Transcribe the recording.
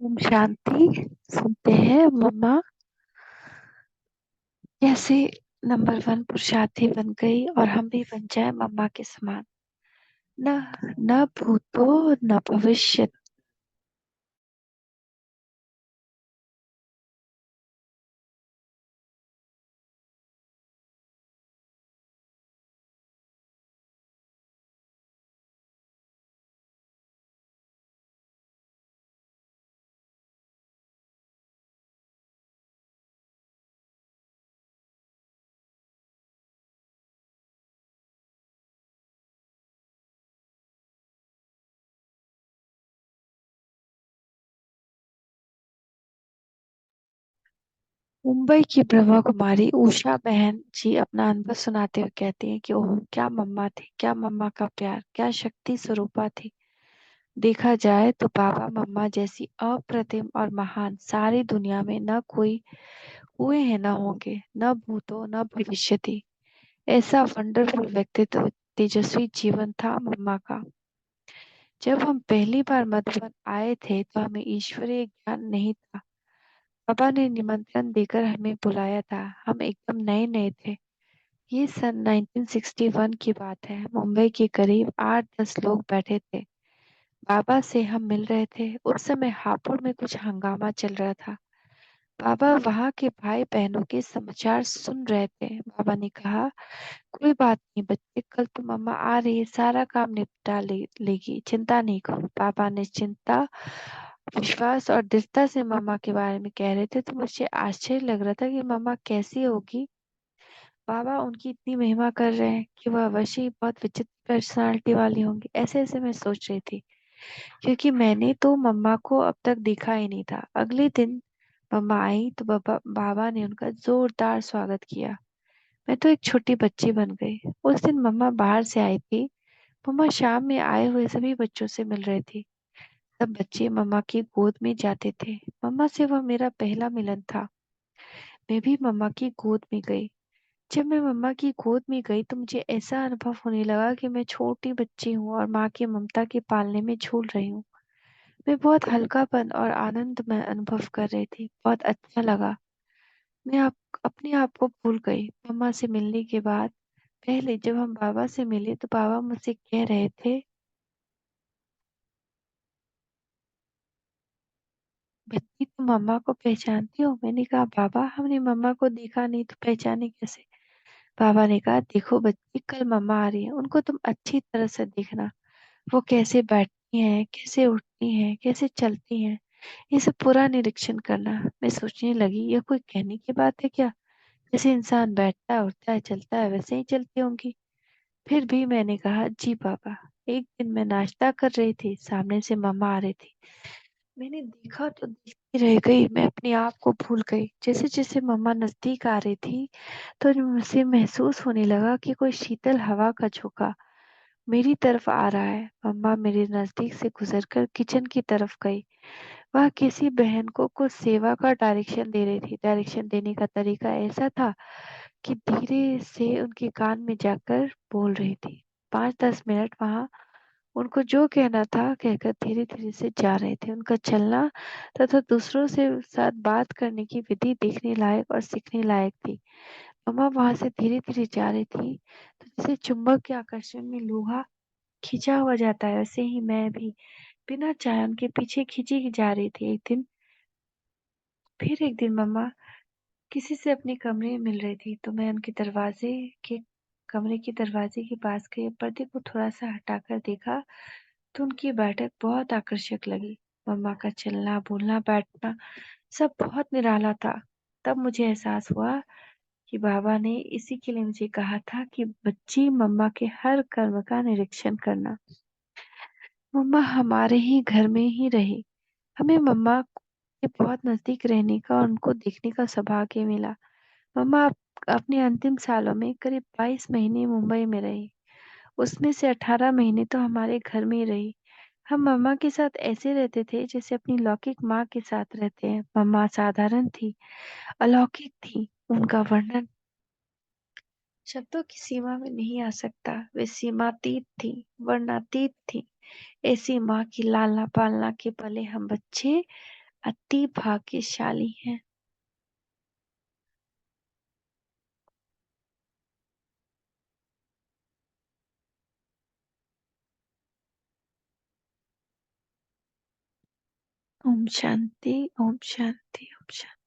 ओम शांति। सुनते हैं मम्मा कैसे नंबर वन पुरुषार्थी बन गई और हम भी बन जाए मम्मा के समान। न न भूतो न भविष्य। मुंबई की ब्रह्मा कुमारी उषा बहन जी अपना अनुभव सुनाते हुए कहती हैं कि ओह क्या मम्मा थी, क्या मम्मा का प्यार, क्या शक्ति स्वरूपा थी। देखा जाए तो पापा मम्मा जैसी अप्रतिम और महान सारी दुनिया में न कोई हुए हैं, न होंगे, न भूतो न भविष्यति। ऐसा वंडरफुल व्यक्तित्व, तेजस्वी जीवन था मम्मा का। जब हम पहली बार मधुबन आए थे तो हमें ईश्वरीय ज्ञान नहीं था। पापा ने निमंत्रण देकर हमें बुलाया था। हम एकदम नए नए थे। ये सन 1961 की बात है। मुंबई के करीब 8-10 लोग बैठे थे। बाबा से हम मिल रहे थे। उस समय हापुड़ में कुछ हंगामा चल रहा था। बाबा वहाँ के भाई बहनों के समाचार सुन रहे थे। बाबा ने कहा, कोई बात नहीं बच्चे, कल तो मम्मा आ रही है, सारा काम निपटा लेगी, चिंता नहीं करो। पापा ने चिंता, विश्वास और दृढ़ता से मम्मा के बारे में कह रहे थे तो मुझे आश्चर्य लग रहा था कि मम्मा कैसी होगी। बाबा उनकी इतनी महिमा कर रहे हैं कि वह अवश्य ही बहुत विचित्र पर्सनालिटी वाली होंगी। ऐसे ऐसे मैं सोच रही थी क्योंकि मैंने तो मम्मा को अब तक देखा ही नहीं था। अगले दिन मम्मा आई तो बाबा ने उनका जोरदार स्वागत किया। मैं तो एक छोटी बच्ची बन गई। उस दिन मम्मा बाहर से आई थी। मम्मा शाम में आए हुए सभी बच्चों से मिल रही थी। सब बच्चे मम्मा की गोद में जाते थे। मम्मा से वह मेरा पहला मिलन था। मैं भी मम्मा की गोद में गई। जब मैं मम्मा की गोद में गई तो मुझे ऐसा अनुभव होने लगा कि मैं छोटी बच्ची हूँ और माँ की ममता के पालने में झूल रही हूँ। मैं बहुत हल्कापन और आनंद में अनुभव कर रही थी। बहुत अच्छा लगा। मैं अपने आप को भूल गई। मम्मा से मिलने के बाद पहले जब हम बाबा से मिले तो बाबा मुझसे कह रहे थे, बच्ची तुम मम्मा को पहचानती हो? मैंने कहा, बाबा हमने मम्मा को देखा नहीं तो पहचाने कैसे? बाबा ने कहा, देखो बच्ची, कल मम्मा आ रही है, उनको तुम अच्छी तरह से देखना। वो कैसे बैठती हैं, कैसे उठती हैं, कैसे चलती हैं, ये सब पूरा निरीक्षण करना। मैं सोचने लगी, यह कोई कहने की बात है क्या? जैसे इंसान बैठता है, उठता है, चलता है, वैसे ही चलती होंगी। फिर भी मैंने कहा, जी पापा। एक दिन मैं नाश्ता कर रही थी, सामने से मम्मा आ रही थी। मैंने देखा तो देखती रह गई। मैं अपने आप को भूल गई। जैसे जैसे मम्मा नजदीक आ रही थी तो मुझे महसूस होने लगा कि कोई शीतल हवा का झोंका मेरी तरफ आ रहा है। मम्मा मेरे नजदीक से गुजरकर किचन की तरफ गई। वह किसी बहन को कुछ सेवा का डायरेक्शन दे रही थी। डायरेक्शन देने का तरीका ऐसा था कि धीरे से उनके कान में जाकर बोल रही थी। 5-10 मिनट वहां उनको जो कहना था कहकर धीरे धीरे से जा रहे थे। उनका चलना तथा दूसरों से साथ बात करने की विधि देखने लायक और सीखने लायक थी। मम्मा वहां से धीरे धीरे जा रही थी तो जैसे चुंबक के आकर्षण में लोहा खींचा हुआ जाता है, वैसे ही मैं भी बिना चाहे उनके पीछे खींची जा रही थी। फिर एक दिन मम्मा किसी से अपने कमरे में मिल रही थी तो मैं उनके के कमरे के दरवाजे के पास गई। पर्दे को थोड़ा सा हटाकर देखा तो उनकी बैठक बहुत आकर्षक लगी। मम्मा का चलना, बोलना, बैठना सब बहुत निराला था। तब मुझे एहसास हुआ कि बाबा ने इसी के लिए मुझे कहा था कि बच्ची, मम्मा के हर कर्म का निरीक्षण करना। मम्मा हमारे ही घर में ही रही। हमें मम्मा के बहुत नजदीक रहने का और उनको देखने का सौभाग्य मिला। मम्मा अपने अंतिम सालों में करीब 22 महीने मुंबई में रही। उसमें से 18 महीने तो हमारे घर में ही रही। हम मम्मा के साथ ऐसे रहते थे जैसे अपनी लौकिक माँ के साथ रहते हैं। मम्मा साधारण थी, अलौकिक थी। उनका वर्णन शब्दों की सीमा में नहीं आ सकता। वे सीमातीत थी, वर्णातीत थी। ऐसी माँ की लालना पालना के पले हम बच्चे अति भाग्यशाली हैं। ओम शांति, ओम शांति, ओम शांति।